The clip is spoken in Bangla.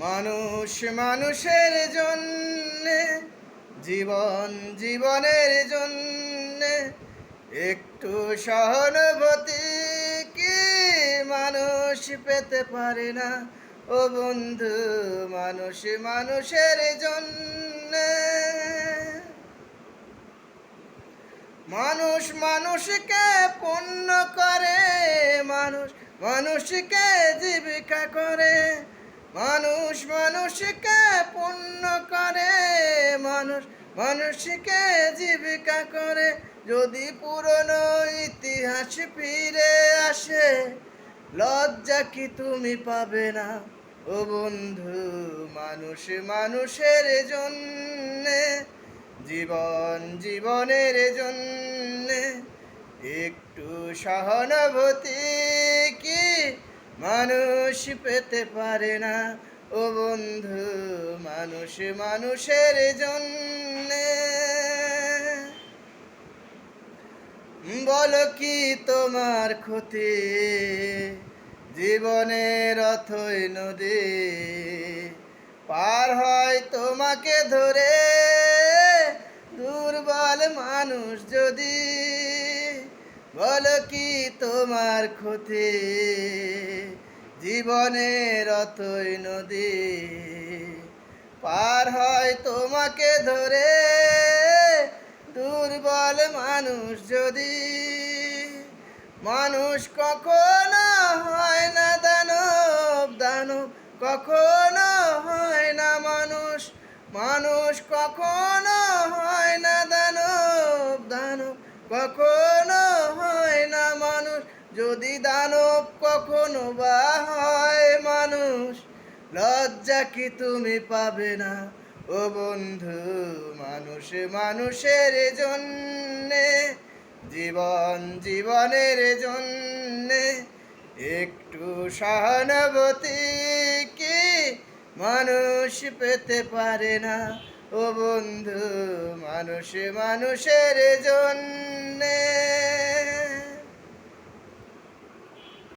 মানুষ মানুষের জন্যে, জীবন জীবনের জন্যে একটু সহানুভূতি কি মানুষ পেতে পারে না? ও বন্ধু, মানুষ মানুষের জন্যে। মানুষ মানুষকে পণ্য করে, মানুষ মানুষকে জীবিকা করে, মানুষ মানুষকে পণ্য করে, মানুষ মানুষকে জীবিকা করে। যদি পুরনো ইতিহাস ফিরে আসে, লজ্জা কি তুমি পাবে না? ও বন্ধু, মানুষ মানুষের জন্যে, জীবন জীবনের জন্যে একটু সহানুভূতি কি মানুষ পেতে পারে না? ও বন্ধু, মানুষ মানুষের জন্যে। বলো কি তোমার ক্ষতি? জীবনের অথই নদী পার হয় তোমাকে ধরে, দুর্বল মানুষ যদি। বলো কি তোমার ক্ষতি? জীবনের অথই নদী পার হয় তোমাকে ধরে, দুর্বল মানুষ যদি। মানুষ কখনো হয় না দানব, দানব কখনো হয় না মানুষ, মানুষ কখনো হয় না দানব, দানব কখনো হয় না মানুষ। যদি দানব কখনো বা হয় মানুষ, লজ্জা কি তুমি পাবে না? ও বন্ধু, মানুষ মানুষের জন্যে, জীবন জীবনের জন্যে একটু সহানুভূতি কি মানুষ পেতে পারে না? ও বন্ধু, মানুষ মানুষের জন্যে।